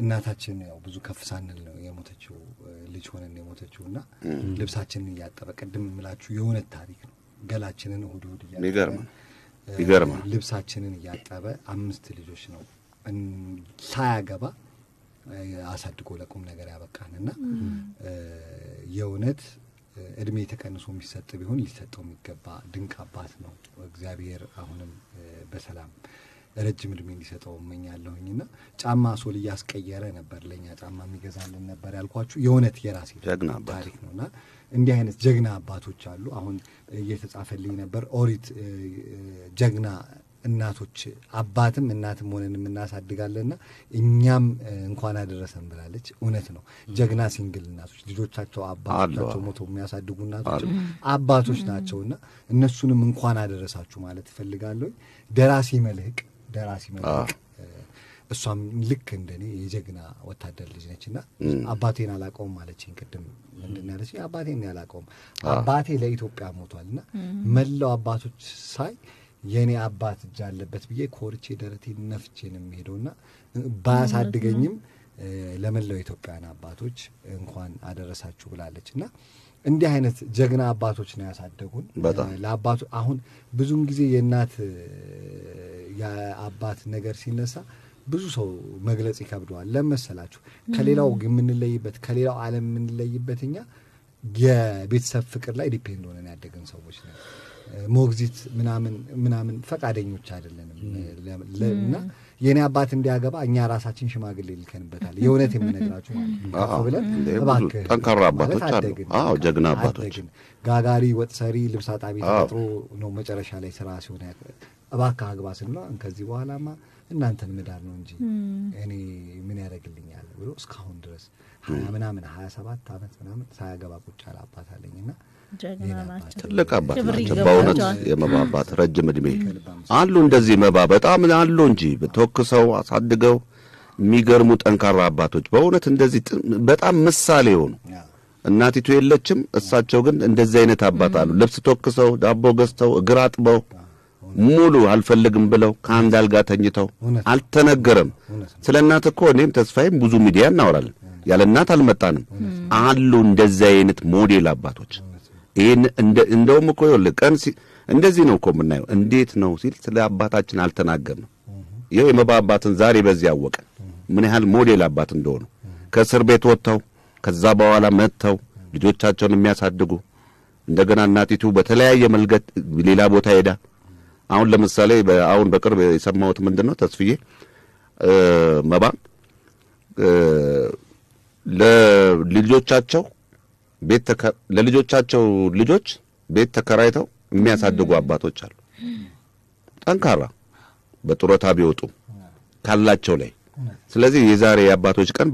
እናታችን ያው ብዙ ከፍ ሳንል ነው የሞተችው ልጅ ሆነን የሞተችውና ልብሳችንን ያጠበ ቀደም እንምላችሁ የሆነ ታሪክ ነው ገላችንን እሁድ ይገርም ልብሳችንን ያጠበ 5 ልጆች ነው ሳያገባ አሳድጎ ለቁም ነገር ያበቃንና የውነት እድሜ ተቀንሶ የሚሰጥ ቢሆን ሊሰጠው የሚገባ ድንቅ አባት ነው እግዚአብሔር አሁንም በሰላም ረጅም እድሜ እንዲሰጠው እመኛለሁኝና ጫማ ሶል ያስቀየረ ነበር ለኛ ጫማ የሚገዛልን ነበር ያልኳችሁ የውነት የራሴ ታሪክ ነውና እንዲህ አይነት ጀግና አባቶች አሉ አሁን እየተጻፈልኝ ነበር ኦሪት ጀግና እናቶች አባትም እናትም ሆነን እናሳድጋለንና እኛም እንኳን አደረሰን ብላለች እውነት ነው ጀግና ሲንግል እናቶች ልጆቻቸው አባቶቻቸው ሞቶ የሚያሳድጉ እናቶች አባቶች ናቸውና እነሱንም እንኳን አደረሳችሁ ማለት ፈልጋለሁ ደራሲ መልህቅ እሷም ልክ እንደኔ የጀግና ወታደር ልጅ ነችና አባቴን አላቀውም ማለችኝ ቅድም ምንድነው ያለችኝ አባቴን ያላቀውም አባቴ ለኢትዮጵያ ሞቷልና መላው አባቶች ሳይ የኔ አባት እጅ አለበት ብዬ ኮርቼ ደረቴን ነፍቼን የሚሄደውና ባሳድገኝም ለመላው ኢትዮጵያና አባቶች እንኳን አደረሳችሁ ብላለችና እንዲህ አይነት ጀግና አባቶች ነው ያሳደጉን ለአባቱ አሁን ብዙን ጊዜ የእናት የአባት ነገር ሲነሳ ብዙ ሰው መግለጽ ይከብደዋል ለምሳላችሁ ከሌላው የምንለይበት ከሌላው ዓለም የምንለይበትኛ የቤተሰብ ፍቅር ላይ ዲፔንድ ሆነን ያደገን ሰዎች ነን ሞግዚት ምናምን ፈቃደኞች አይደለንም ለና የኔ አባት እንዲያገባ እኛ ራሳችን ሽማግሌ ልከንበታል የውነት የምነግራችሁ ማለት ብለን እባክህ ጠንካራ አባቶች አሉ ጀግና አባቶች ጋጋሪ ወጥሰሪ ልብስ አጣቢ ተጥሮ ነው መጨረሻ ላይ ስራ ሲሆን እባክህ አግባስና ከዚህ በኋላማ እናንተን መዳር ነው እንጂ እኔ ምን ያደርግልኛል ብሎ እስካሁን ድረስ 27 አመት ምናምን ሳያገባ ቁጭ ያለ አባት አለኝና ትልቅ አባት ናቸው በእውነት የመባባት ረጅም እድሜ አሉ እንደዚህ መባ በጣም አሉ እንጂ በተወክሰው አሳድገው የሚገርሙ ጠንካራ አባቶች በእውነት እንደዚህ በጣም ምሳሌ ሆኑ እናቲቱ የለችም እሳቸው ግን እንደዚህ አይነት አባት አሉ ልብስ ተወክሰው ዳቦ ገዝተው እግር አጥበው ሙሉ አልፈልግም ብለው ከአንድ አልጋ ተኝተው አልተነገረም ስለናት እኮ እኔም ተስፋዬም ብዙ ሚዲያ እናወራለን ያለ እናት አልመጣንም አሉ እንደዚህ አይነት ሞዴል አባቶች ይሄን እንደውም እኮ ይልቀን እንደዚህ ነው እኮ ምናየው እንዴት ነው ሲል ስለ አባታችን አልተናገርንም ይሄ የመባባትን ዛሬ በዚህ ያወቀ ምን ያህል ሞዴል አባት እንደሆነ ከእስር ቤት ወጥተው ከዛ በኋላ መጥተው ልጆቻቸውን የሚያሳድጉ እንደገና እናቲቱ በተለያየ መልገት ሌላ ቦታ ሄዳ አሁን ለምሳሌ አሁን በቅርብ የሰማሁት ምንድነው ተስፍዬ መባ ለልጆቻቸው ልጆች ቤት ተከራይተው የሚያሳድጉ አባቶች አሉ ጠንካራ በጥሮታ ቢወጡ ካላቸው ላይ ስለዚህ የዛሬ አባቶች ቀን